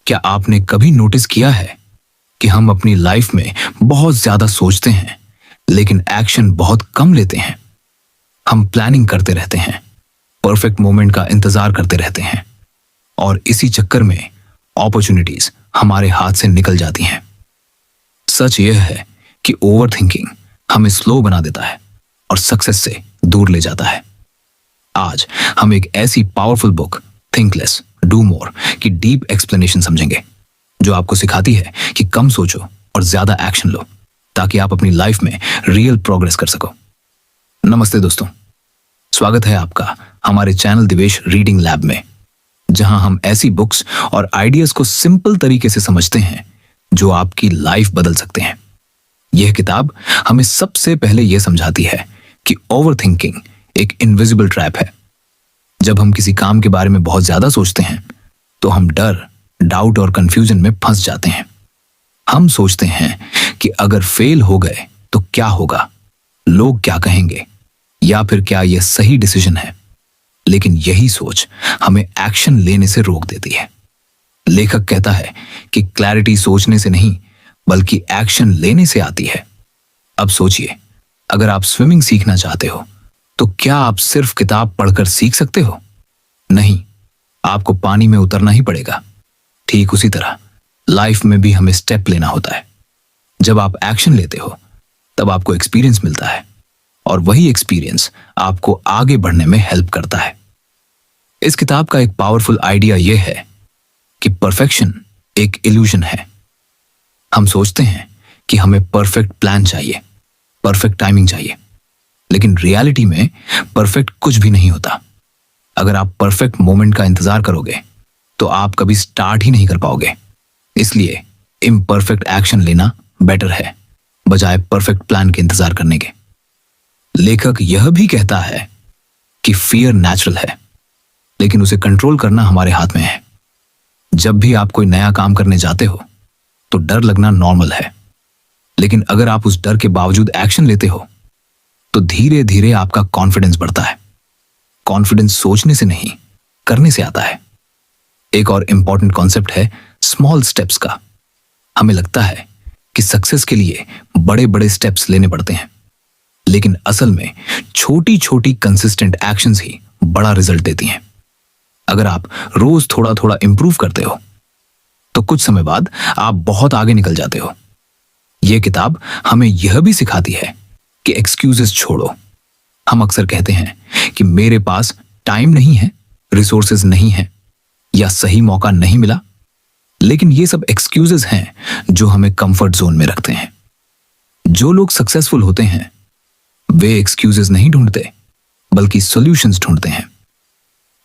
क्या आपने कभी नोटिस किया है कि हम अपनी लाइफ में बहुत ज्यादा सोचते हैं लेकिन एक्शन बहुत कम लेते हैं? हम प्लानिंग करते रहते हैं, परफेक्ट मोमेंट का इंतजार करते रहते हैं और इसी चक्कर में अपॉर्चुनिटीज हमारे हाथ से निकल जाती हैं। सच यह है कि ओवर थिंकिंग हमें स्लो बना देता है और सक्सेस से दूर ले जाता है। आज हम एक ऐसी powerful book think less do more की डीप एक्सप्लेनेशन समझेंगे जो आपको सिखाती है कि कम सोचो और ज्यादा एक्शन लो ताकि आप अपनी लाइफ में रियल प्रोग्रेस कर सको। नमस्ते दोस्तों, स्वागत है आपका हमारे चैनल दिवेश रीडिंग लैब में, जहां हम ऐसी बुक्स और आइडियाज को सिंपल तरीके से समझते हैं जो आपकी लाइफ बदल सकते हैं। यह किताब हमें सबसे पहले यह समझाती है कि ओवर थिंकिंग एक इनविजिबल ट्रैप है। जब हम किसी काम के बारे में बहुत ज्यादा सोचते हैं तो हम डर, डाउट और कंफ्यूजन में फंस जाते हैं। हम सोचते हैं कि अगर फेल हो गए तो क्या होगा, लोग क्या कहेंगे, या फिर क्या यह सही डिसीजन है। लेकिन यही सोच हमें एक्शन लेने से रोक देती है। लेखक कहता है कि क्लैरिटी सोचने से नहीं बल्कि एक्शन लेने से आती है। अब सोचिए, अगर आप स्विमिंग सीखना चाहते हो तो क्या आप सिर्फ किताब पढ़कर सीख सकते हो? नहीं, आपको पानी में उतरना ही पड़ेगा। ठीक उसी तरह लाइफ में भी हमें स्टेप लेना होता है। जब आप एक्शन लेते हो तब आपको एक्सपीरियंस मिलता है और वही एक्सपीरियंस आपको आगे बढ़ने में हेल्प करता है। इस किताब का एक पावरफुल आइडिया यह है कि परफेक्शन एक इल्यूजन है। हम सोचते हैं कि हमें परफेक्ट प्लान चाहिए, परफेक्ट टाइमिंग चाहिए, लेकिन रियलिटी में परफेक्ट कुछ भी नहीं होता। अगर आप परफेक्ट मोमेंट का इंतजार करोगे तो आप कभी स्टार्ट ही नहीं कर पाओगे। इसलिए इम्परफेक्ट एक्शन लेना बेटर है बजाय परफेक्ट प्लान के इंतजार करने के। लेखक यह भी कहता है कि फियर नेचुरल है, लेकिन उसे कंट्रोल करना हमारे हाथ में है। जब भी आप कोई नया काम करने जाते हो तो डर लगना नॉर्मल है, लेकिन अगर आप उस डर के बावजूद एक्शन लेते हो तो धीरे धीरे आपका कॉन्फिडेंस बढ़ता है। कॉन्फिडेंस सोचने से नहीं, करने से आता है। एक और इंपॉर्टेंट कॉन्सेप्ट है स्मॉल स्टेप्स का। हमें लगता है कि सक्सेस के लिए बड़े बड़े स्टेप्स लेने पड़ते हैं, लेकिन असल में छोटी छोटी कंसिस्टेंट एक्शंस ही बड़ा रिजल्ट देती हैं। अगर आप रोज थोड़ा थोड़ा इंप्रूव करते हो तो कुछ समय बाद आप बहुत आगे निकल जाते हो। यह किताब हमें यह भी सिखाती है कि एक्सक्यूजेस छोड़ो। हम अक्सर कहते हैं कि मेरे पास टाइम नहीं है, रिसोर्सेज नहीं है या सही मौका नहीं मिला, लेकिन ये सब एक्सक्यूजेस हैं जो हमें कंफर्ट जोन में रखते हैं। जो लोग सक्सेसफुल होते हैं वे एक्सक्यूजेस नहीं ढूंढते बल्कि सॉल्यूशंस ढूंढते हैं।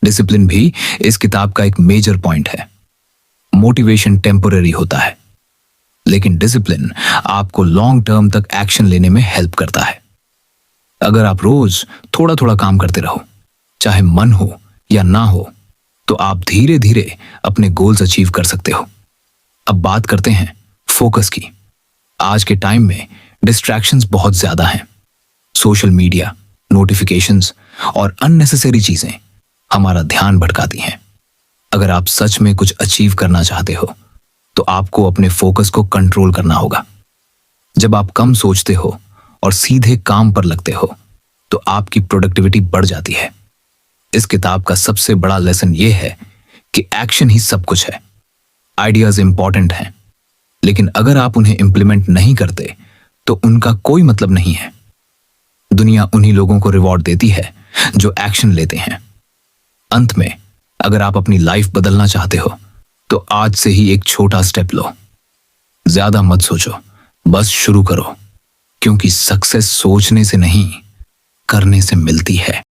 डिसिप्लिन भी इस किताब का एक मेजर पॉइंट है। मोटिवेशन टेम्पररी होता है, लेकिन डिसिप्लिन आपको लॉन्ग टर्म तक एक्शन लेने में हेल्प करता है। अगर आप रोज थोड़ा थोड़ा काम करते रहो, चाहे मन हो या ना हो, तो आप धीरे धीरे अपने गोल्स अचीव कर सकते हो। अब बात करते हैं फोकस की। आज के टाइम में डिस्ट्रैक्शंस बहुत ज्यादा हैं। सोशल मीडिया, नोटिफिकेशंस और अननेसेसरी चीजें हमारा ध्यान भटकाती हैं। अगर आप सच में कुछ अचीव करना चाहते हो तो आपको अपने फोकस को कंट्रोल करना होगा। जब आप कम सोचते हो और सीधे काम पर लगते हो तो आपकी प्रोडक्टिविटी बढ़ जाती है। इस किताब का सबसे बड़ा लेसन यह है कि एक्शन ही सब कुछ है। आइडियाज इंपॉर्टेंट हैं, लेकिन अगर आप उन्हें इंप्लीमेंट नहीं करते तो उनका कोई मतलब नहीं है। दुनिया उन्हीं लोगों को रिवॉर्ड देती है जो एक्शन लेते हैं। अंत में, अगर आप अपनी लाइफ बदलना चाहते हो तो आज से ही एक छोटा स्टेप लो। ज्यादा मत सोचो, बस शुरू करो, क्योंकि सक्सेस सोचने से नहीं, करने से मिलती है।